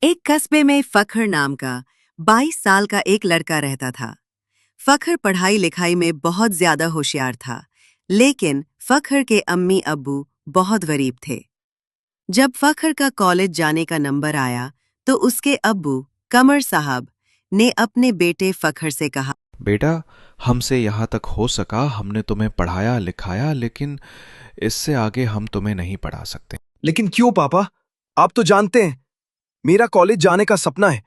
एक कस्बे में फखर नाम का 22 साल का एक लड़का रहता था। फखर पढ़ाई लिखाई में बहुत ज्यादा होशियार था, लेकिन फखर के अम्मी अब्बू बहुत गरीब थे। जब फखर का कॉलेज जाने का नंबर आया, तो उसके अब्बू कमर साहब ने अपने बेटे फखर से कहा, बेटा, हमसे यहाँ तक हो सका हमने तुम्हें पढ़ाया लिखाया, लेकिन इससे आगे हम तुम्हें नहीं पढ़ा सकते। लेकिन क्यों पापा? आप तो जानते हैं मेरा कॉलेज जाने का सपना है।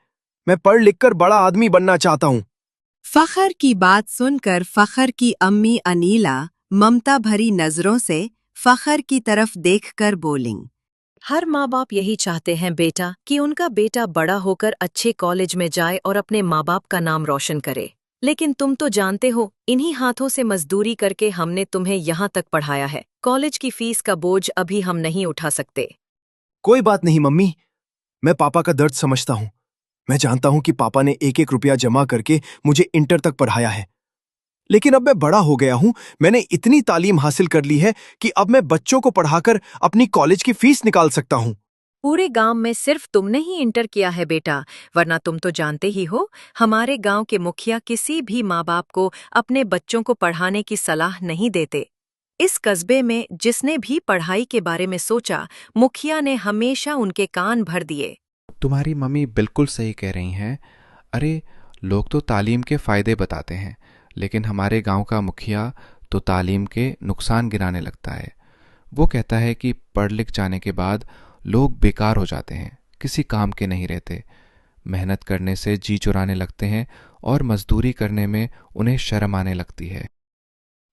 मैं पढ़ लिख कर बड़ा आदमी बनना चाहता हूँ। फखर की बात सुनकर फखर की अम्मी अनीला ममता भरी नजरों से फखर की तरफ देखकर बोलीं, हर माँ बाप यही चाहते हैं बेटा कि उनका बेटा बड़ा होकर अच्छे कॉलेज में जाए और अपने माँ बाप का नाम रोशन करे। लेकिन तुम तो जानते हो, इन्हीं हाथों से मजदूरी करके हमने तुम्हें यहाँ तक पढ़ाया है। कॉलेज की फीस का बोझ अभी हम नहीं उठा सकते। कोई बात नहीं मम्मी, मैं पापा का दर्द समझता हूँ। मैं जानता हूँ कि पापा ने एक एक रुपया जमा करके मुझे इंटर तक पढ़ाया है। लेकिन अब मैं बड़ा हो गया हूँ, मैंने इतनी तालीम हासिल कर ली है कि अब मैं बच्चों को पढ़ाकर अपनी कॉलेज की फीस निकाल सकता हूँ। पूरे गांव में सिर्फ तुमने ही इंटर किया है बेटा, वरना तुम तो जानते ही हो, हमारे गांव के मुखिया किसी भी माँ बाप को अपने बच्चों को पढ़ाने की सलाह नहीं देते। इस कस्बे में जिसने भी पढ़ाई के बारे में सोचा, मुखिया ने हमेशा उनके कान भर दिए। तुम्हारी मम्मी बिल्कुल सही कह रही हैं। अरे, लोग तो तालीम के फ़ायदे बताते हैं, लेकिन हमारे गांव का मुखिया तो तालीम के नुकसान गिनाने लगता है। वो कहता है कि पढ़ लिख जाने के बाद लोग बेकार हो जाते हैं, किसी काम के नहीं रहते, मेहनत करने से जी चुराने लगते हैं और मजदूरी करने में उन्हें शर्म आने लगती है।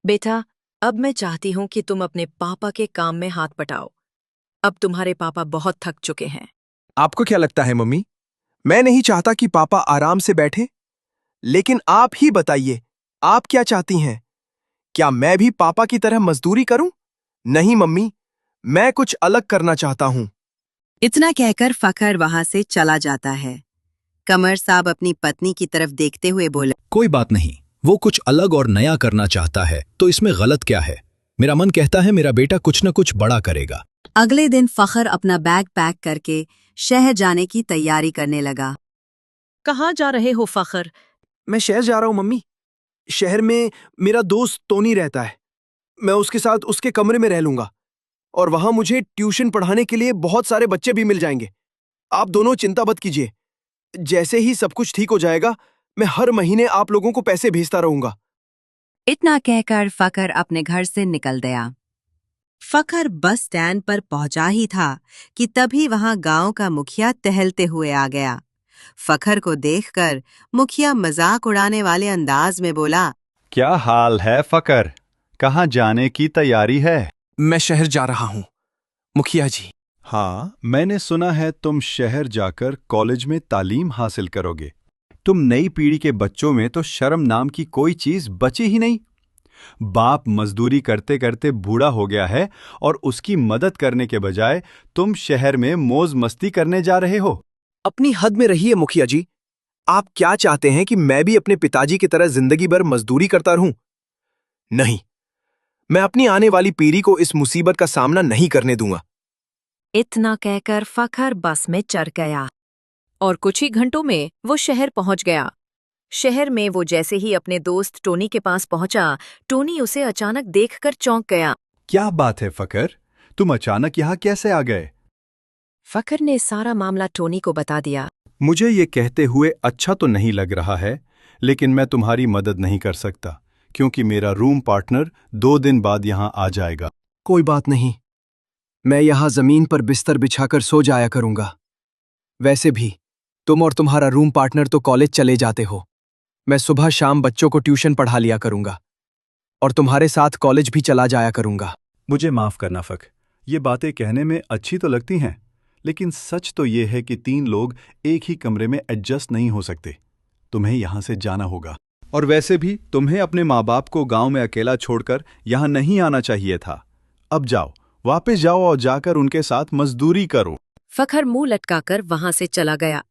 बेटा, अब मैं चाहती हूँ कि तुम अपने पापा के काम में हाथ बटाओ। अब तुम्हारे पापा बहुत थक चुके हैं। आपको क्या लगता है मम्मी? मैं नहीं चाहता कि पापा आराम से बैठे, लेकिन आप ही बताइए, आप क्या चाहती हैं? क्या मैं भी पापा की तरह मजदूरी करूं? नहीं मम्मी, मैं कुछ अलग करना चाहता हूं। इतना कहकर फखर वहां से चला जाता है। कमर साहब अपनी पत्नी की तरफ देखते हुए बोले, कोई बात नहीं, वो कुछ अलग और नया करना चाहता है तो इसमें गलत क्या है? मेरा मन कहता है मेरा बेटा कुछ न कुछ बड़ा करेगा। अगले दिन फखर अपना बैग पैक करके शहर जाने की तैयारी करने लगा। कहाँ जा रहे हो फखर? मैं शहर जा रहा हूं मम्मी। शहर में मेरा दोस्त टोनी रहता है। मैं उसके साथ उसके कमरे में रह लूंगा और वहां मुझे ट्यूशन पढ़ाने के लिए बहुत सारे बच्चे भी मिल जाएंगे। आप दोनों चिंता मत कीजिए। जैसे ही सब कुछ ठीक हो जाएगा, मैं हर महीने आप लोगों को पैसे भेजता रहूंगा। इतना कहकर फखर अपने घर से निकल गया। फखर बस स्टैंड पर पहुंचा ही था कि तभी वहां गांव का मुखिया टहलते हुए आ गया। फखर को देखकर मुखिया मजाक उड़ाने वाले अंदाज में बोला, क्या हाल है फकर? कहाँ जाने की तैयारी है? मैं शहर जा रहा हूं मुखिया जी। हाँ, मैंने सुना है तुम शहर जाकर कॉलेज में तालीम हासिल करोगे। तुम नई पीढ़ी के बच्चों में तो शर्म नाम की कोई चीज बची ही नहीं। बाप मजदूरी करते करते बूढ़ा हो गया है और उसकी मदद करने के बजाय तुम शहर में मौज मस्ती करने जा रहे हो। अपनी हद में रहिए मुखिया जी। आप क्या चाहते हैं कि मैं भी अपने पिताजी की तरह जिंदगी भर मजदूरी करता रहूं? नहीं, मैं अपनी आने वाली पीढ़ी को इस मुसीबत का सामना नहीं करने दूंगा। इतना कहकर फखर बस में चढ़ गया और कुछ ही घंटों में वो शहर पहुंच गया। शहर में वो जैसे ही अपने दोस्त टोनी के पास पहुंचा, टोनी उसे अचानक देखकर चौंक गया। क्या बात है फकर? तुम अचानक यहाँ कैसे आ गए? फखर ने सारा मामला टोनी को बता दिया। मुझे ये कहते हुए अच्छा तो नहीं लग रहा है, लेकिन मैं तुम्हारी मदद नहीं कर सकता क्योंकि मेरा रूम पार्टनर 2 दिन बाद यहाँ आ जाएगा। कोई बात नहीं, मैं यहाँ जमीन पर बिस्तर बिछाकर सो जाया करूंगा। वैसे भी तुम और तुम्हारा रूम पार्टनर तो कॉलेज चले जाते हो। मैं सुबह शाम बच्चों को ट्यूशन पढ़ा लिया करूंगा और तुम्हारे साथ कॉलेज भी चला जाया करूंगा। मुझे माफ करना फक, ये बातें कहने में अच्छी तो लगती हैं, लेकिन सच तो ये है कि 3 लोग एक ही कमरे में एडजस्ट नहीं हो सकते। तुम्हें यहाँ से जाना होगा। और वैसे भी तुम्हें अपने माँ बाप को गांव में अकेला छोड़कर यहाँ नहीं आना चाहिए था। अब जाओ, वापस जाओ और जाकर उनके साथ मजदूरी करो। फखर मुंह लटकाकर वहां से चला गया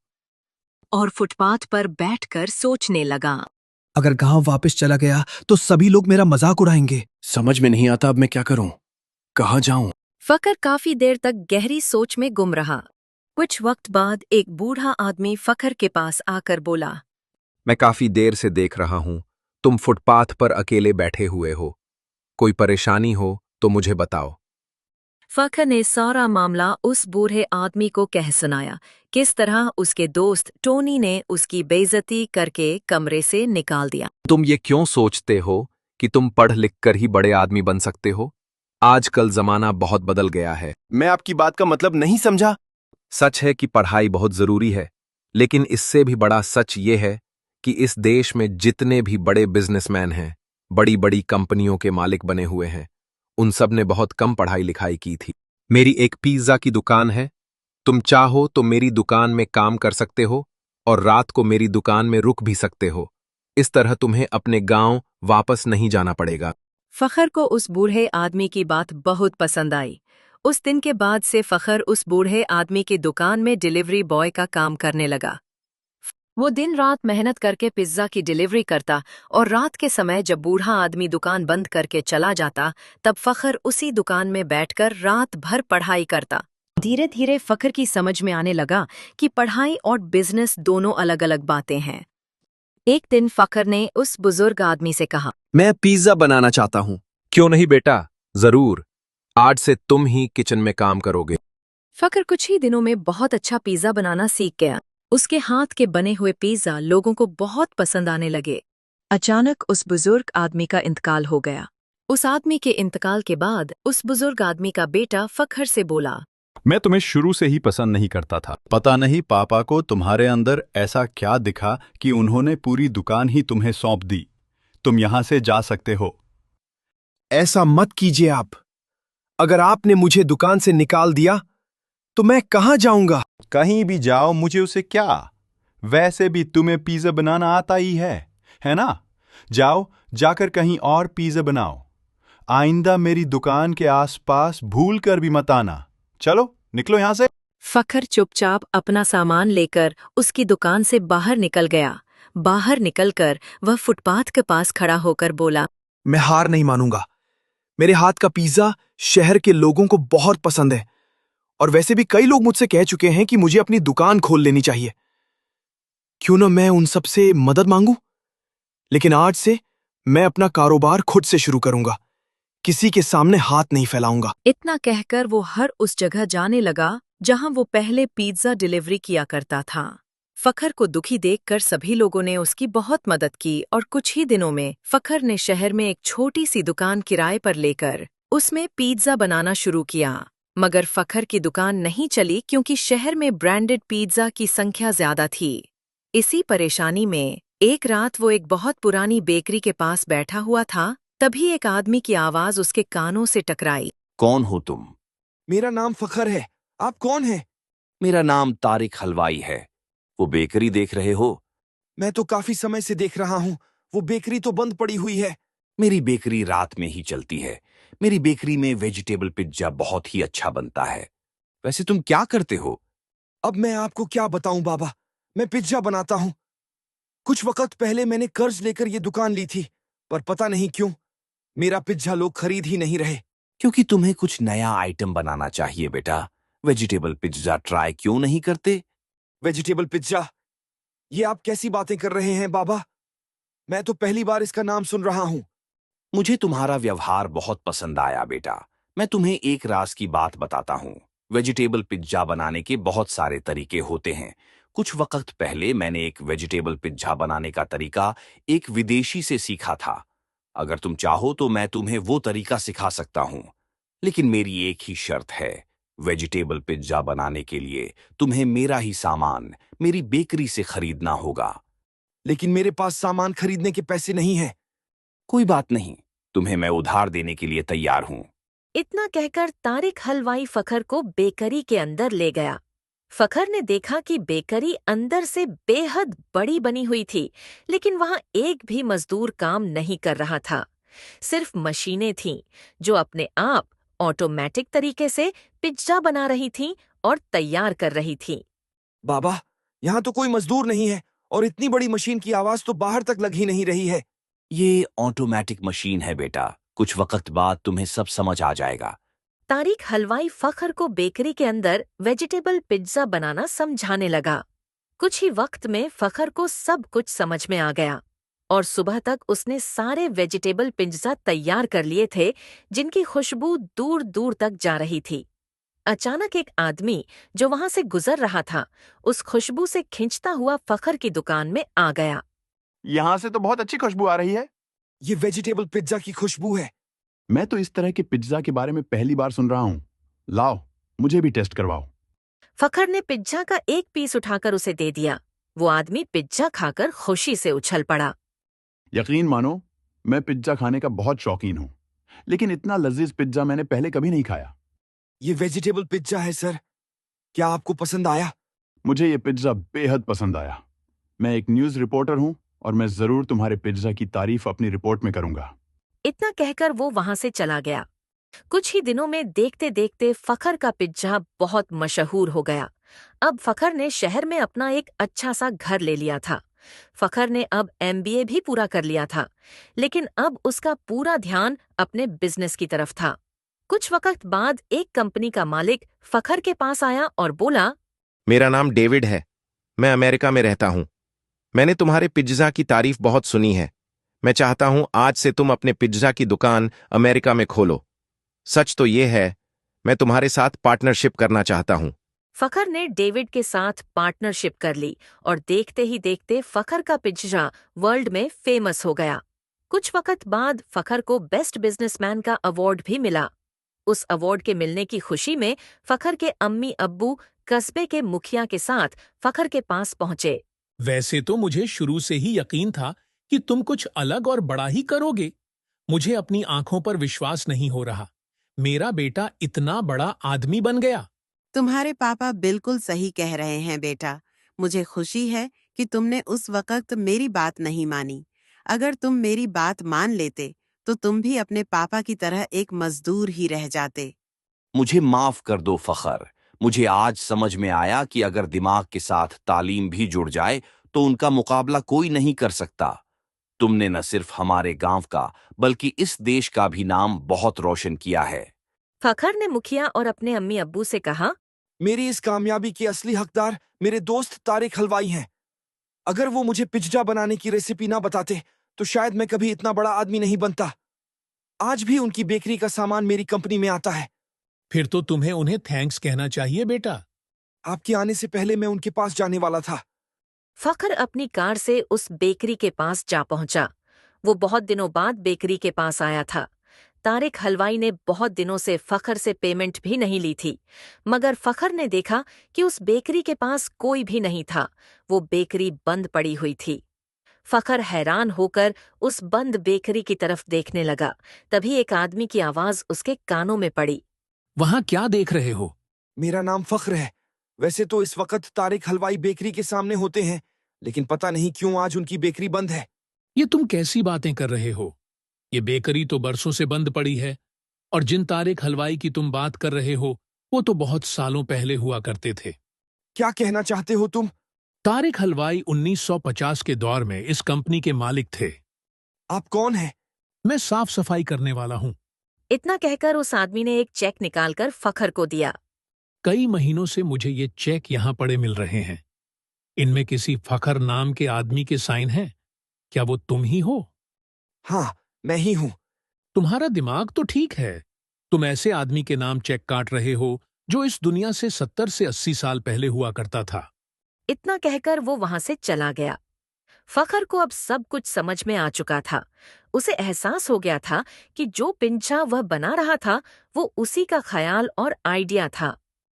और फुटपाथ पर बैठकर सोचने लगा। अगर गांव वापस चला गया तो सभी लोग मेरा मजाक उड़ाएंगे। समझ में नहीं आता अब मैं क्या करूं, कहाँ जाऊं। फखर काफी देर तक गहरी सोच में गुम रहा। कुछ वक्त बाद एक बूढ़ा आदमी फखर के पास आकर बोला। मैं काफी देर से देख रहा हूं, तुम फुटपाथ पर अकेले बैठे हुए हो। कोई परेशानी हो तो मुझे बताओ। फखर ने सारा मामला उस बूढ़े आदमी को कह सुनाया, किस तरह उसके दोस्त टोनी ने उसकी बेइज्जती करके कमरे से निकाल दिया। तुम ये क्यों सोचते हो कि तुम पढ़ लिख कर ही बड़े आदमी बन सकते हो? आजकल जमाना बहुत बदल गया है। मैं आपकी बात का मतलब नहीं समझा। सच है कि पढ़ाई बहुत जरूरी है, लेकिन इससे भी बड़ा सच ये है कि इस देश में जितने भी बड़े बिजनेसमैन हैं, बड़ी बड़ी कंपनियों के मालिक बने हुए हैं, उन सब ने बहुत कम पढ़ाई लिखाई की थी। मेरी एक पिज्जा की दुकान है। तुम चाहो तो मेरी दुकान में काम कर सकते हो और रात को मेरी दुकान में रुक भी सकते हो। इस तरह तुम्हें अपने गांव वापस नहीं जाना पड़ेगा। फखर को उस बूढ़े आदमी की बात बहुत पसंद आई। उस दिन के बाद से फखर उस बूढ़े आदमी की दुकान में डिलीवरी बॉय का काम करने लगा। वो दिन रात मेहनत करके पिज्जा की डिलीवरी करता और रात के समय जब बूढ़ा आदमी दुकान बंद करके चला जाता, तब फखर उसी दुकान में बैठकर रात भर पढ़ाई करता। धीरे धीरे फखर की समझ में आने लगा कि पढ़ाई और बिजनेस दोनों अलग अलग बातें हैं। एक दिन फखर ने उस बुजुर्ग आदमी से कहा, मैं पिज्जा बनाना चाहता हूं। क्यों नहीं बेटा, जरूर। आज से तुम ही किचन में काम करोगे। फखर कुछ ही दिनों में बहुत अच्छा पिज्जा बनाना सीख गया। उसके हाथ के बने हुए पिज्जा लोगों को बहुत पसंद आने लगे। अचानक उस बुजुर्ग आदमी का इंतकाल हो गया। उस आदमी के इंतकाल के बाद उस बुजुर्ग आदमी का बेटा फखर से बोला, मैं तुम्हें शुरू से ही पसंद नहीं करता था। पता नहीं पापा को तुम्हारे अंदर ऐसा क्या दिखा कि उन्होंने पूरी दुकान ही तुम्हें सौंप दी। तुम यहां से जा सकते हो। ऐसा मत कीजिए आप। अगर आपने मुझे दुकान से निकाल दिया तो मैं कहां जाऊंगा? कहीं भी जाओ, मुझे उसे क्या। वैसे भी तुम्हें पिज्जा बनाना आता ही है ना? जाओ, जाकर कहीं और पिज्जा बनाओ। आइंदा मेरी दुकान के आसपास भूल कर भी मत आना। चलो निकलो यहां से। फखर चुपचाप अपना सामान लेकर उसकी दुकान से बाहर निकल गया। बाहर निकलकर वह फुटपाथ के पास खड़ा होकर बोला, मैं हार नहीं मानूंगा। मेरे हाथ का पिज्जा शहर के लोगों को बहुत पसंद है और वैसे भी कई लोग मुझसे कह चुके हैं कि मुझे अपनी दुकान खोल लेनी चाहिए। क्यों ना मैं उन सब से मदद मांगूं? लेकिन आज से मैं अपना कारोबार खुद से शुरू करूंगा। किसी के सामने हाथ नहीं फैलाऊंगा। इतना कहकर वो हर उस जगह जाने लगा जहां वो पहले पिज्जा डिलीवरी किया करता था। फखर को दुखी देखकर सभी लोगों ने उसकी बहुत मदद की और कुछ ही दिनों में फखर ने शहर में एक छोटी सी दुकान किराए पर लेकर उसमें पिज्जा बनाना शुरू किया। मगर फखर की दुकान नहीं चली क्योंकि शहर में ब्रांडेड पिज्जा की संख्या ज्यादा थी। इसी परेशानी में एक रात वो एक बहुत पुरानी बेकरी के पास बैठा हुआ था। तभी एक आदमी की आवाज उसके कानों से टकराई। कौन हो तुम? मेरा नाम फखर है। आप कौन हैं? मेरा नाम तारिक हलवाई है। वो बेकरी देख रहे हो? मैं तो काफी समय से देख रहा हूँ। वो बेकरी तो बंद पड़ी हुई है। मेरी बेकरी रात में ही चलती है। मेरी बेकरी में वेजिटेबल पिज्जा बहुत ही अच्छा बनता है। वैसे तुम क्या करते हो? अब मैं आपको क्या बताऊं बाबा, मैं पिज्जा बनाता हूँ। कुछ वक्त पहले मैंने कर्ज लेकर ये दुकान ली थी, पर पता नहीं क्यों मेरा पिज्जा लोग खरीद ही नहीं रहे। क्योंकि तुम्हें कुछ नया आइटम बनाना चाहिए बेटा। वेजिटेबल पिज्जा ट्राई क्यों नहीं करते? Vegetable pizza? ये आप कैसी बातें कर रहे हैं बाबा? मैं तो पहली बार इसका नाम सुन रहा हूँ। मुझे तुम्हारा व्यवहार बहुत पसंद आया बेटा। मैं तुम्हें एक राज की बात बताता हूँ। वेजिटेबल पिज्जा बनाने के बहुत सारे तरीके होते हैं। कुछ वक्त पहले मैंने एक वेजिटेबल पिज्जा बनाने का तरीका एक विदेशी से सीखा था। अगर तुम चाहो तो मैं तुम्हें वो तरीका सिखा सकता हूँ, लेकिन मेरी एक ही शर्त है। वेजिटेबल पिज्जा बनाने के लिए तुम्हें मेरा ही सामान मेरी बेकरी से खरीदना होगा। लेकिन मेरे पास सामान खरीदने के पैसे नहीं हैं। कोई बात नहीं, तुम्हें मैं उधार देने के लिए तैयार हूँ। इतना कहकर तारिक हलवाई फखर को बेकरी के अंदर ले गया। फखर ने देखा कि बेकरी अंदर से बेहद बड़ी बनी हुई थी, लेकिन वहां एक भी मजदूर काम नहीं कर रहा था। सिर्फ मशीनें थीं जो अपने आप ऑटोमेटिक तरीके से पिज्जा बना रही थीं और तैयार कर रही थीं। बाबा, यहाँ तो कोई मजदूर नहीं है और इतनी बड़ी मशीन की आवाज तो बाहर तक लग ही नहीं रही है। ये ऑटोमेटिक मशीन है बेटा। कुछ वक्त बाद तुम्हें सब समझ आ जाएगा। तारिक हलवाई फखर को बेकरी के अंदर वेजिटेबल पिज्जा बनाना समझाने लगा। कुछ ही वक्त में फखर को सब कुछ समझ में आ गया और सुबह तक उसने सारे वेजिटेबल पिज्जा तैयार कर लिए थे, जिनकी खुशबू दूर दूर तक जा रही थी। अचानक एक आदमी जो वहां से गुजर रहा था, उस खुशबू से खिंचता हुआ फखर की दुकान में आ गया। यहाँ से तो बहुत अच्छी खुशबू आ रही है। ये वेजिटेबल पिज्जा की खुशबू है। मैं तो इस तरह के पिज्जा के बारे में पहली बार सुन रहा हूँ। लाओ, मुझे भी टेस्ट करवाओ। फखर ने पिज्जा का एक पीस उठाकर उसे दे दिया। वो आदमी पिज्जा खाकर खुशी से उछल पड़ा। यकीन मानो, मैं पिज्जा खाने का बहुत शौकीन हूँ, लेकिन इतना लजीज पिज्जा मैंने पहले कभी नहीं खाया। ये वेजिटेबल पिज्जा है सर, क्या आपको पसंद आया? मुझे ये पिज्जा बेहद पसंद आया। मैं एक न्यूज़ रिपोर्टर हूँ और मैं जरूर तुम्हारे पिज्जा की तारीफ अपनी रिपोर्ट में करूंगा। इतना कहकर वो वहां से चला गया। कुछ ही दिनों में देखते देखते फखर का पिज्जा बहुत मशहूर हो गया। अब फखर ने शहर में अपना एक अच्छा सा घर ले लिया था। फखर ने अब MBA भी पूरा कर लिया था, लेकिन अब उसका पूरा ध्यान अपने बिजनेस की तरफ था। कुछ वक्त बाद एक कंपनी का मालिक फखर के पास आया और बोला, मेरा नाम डेविड है, मैं अमेरिका में रहता हूं। मैंने तुम्हारे पिज्जा की तारीफ बहुत सुनी है। मैं चाहता हूं आज से तुम अपने पिज्जा की दुकान अमेरिका में खोलो। सच तो ये है, मैं तुम्हारे साथ पार्टनरशिप करना चाहता हूं। फखर ने डेविड के साथ पार्टनरशिप कर ली और देखते ही देखते फखर का पिज्जा वर्ल्ड में फेमस हो गया। कुछ वक्त बाद फखर को बेस्ट बिजनेसमैन का अवार्ड भी मिला। उस अवार्ड के मिलने की खुशी में फखर के अम्मी अब्बू कस्बे के मुखिया के साथ फखर के पास पहुंचे। वैसे तो मुझे शुरू से ही यकीन था कि तुम कुछ अलग और बड़ा ही करोगे। मुझे अपनी आंखों पर विश्वास नहीं हो रहा। मेरा बेटा इतना बड़ा आदमी बन गया। तुम्हारे पापा बिल्कुल सही कह रहे हैं बेटा। मुझे खुशी है कि तुमने उस वक्त मेरी बात नहीं मानी। अगर तुम मेरी बात मान लेते तो तुम भी अपने पापा की तरह एक मजदूर ही रह जाते। मुझे माफ कर दो फखर, मुझे आज समझ में आया कि अगर दिमाग के साथ तालीम भी जुड़ जाए तो उनका मुकाबला कोई नहीं कर सकता। तुमने न सिर्फ हमारे गांव का बल्कि इस देश का भी नाम बहुत रोशन किया है। फखर ने मुखिया और अपने अम्मी अब्बू से कहा, मेरी इस कामयाबी के असली हकदार मेरे दोस्त तारिक हलवाई हैं। अगर वो मुझे पिज्जा बनाने की रेसिपी ना बताते तो शायद मैं कभी इतना बड़ा आदमी नहीं बनता। आज भी उनकी बेकरी का सामान मेरी कंपनी में आता है। फिर तो तुम्हें उन्हें थैंक्स कहना चाहिए बेटा। आपके आने से पहले मैं उनके पास जाने वाला था। फखर अपनी कार से उस बेकरी के पास जा पहुंचा। वो बहुत दिनों बाद बेकरी के पास आया था। तारिक हलवाई ने बहुत दिनों से फखर से पेमेंट भी नहीं ली थी, मगर फखर ने देखा कि उस बेकरी के पास कोई भी नहीं था। वो बेकरी बंद पड़ी हुई थी। फखर हैरान होकर उस बंद बेकरी की तरफ देखने लगा। तभी एक आदमी की आवाज उसके कानों में पड़ी। वहां क्या देख रहे हो? मेरा नाम फख्र है। वैसे तो इस वक्त तारिक हलवाई बेकरी के सामने होते हैं, लेकिन पता नहीं क्यों आज उनकी बेकरी बंद है। ये तुम कैसी बातें कर रहे हो? ये बेकरी तो बरसों से बंद पड़ी है, और जिन तारिक हलवाई की तुम बात कर रहे हो वो तो बहुत सालों पहले हुआ करते थे। क्या कहना चाहते हो तुम? तारिक हलवाई 1950 के दौर में इस कंपनी के मालिक थे। आप कौन हैं? मैं साफ सफाई करने वाला हूं। इतना कहकर उस आदमी ने एक चेक निकालकर फखर को दिया। कई महीनों से मुझे ये चेक यहां पड़े मिल रहे हैं। इनमें किसी फखर नाम के आदमी के साइन हैं। क्या वो तुम ही हो? हाँ, मैं ही हूं। तुम्हारा दिमाग तो ठीक है। तुम ऐसे आदमी के नाम चेक काट रहे हो जो इस दुनिया से 70 से 80 साल पहले हुआ करता था। इतना कहकर वो वहां से चला गया। फखर को अब सब कुछ समझ में आ चुका था। उसे एहसास हो गया था कि जो पिंचा वह बना रहा था वो उसी का ख्याल और आइडिया था।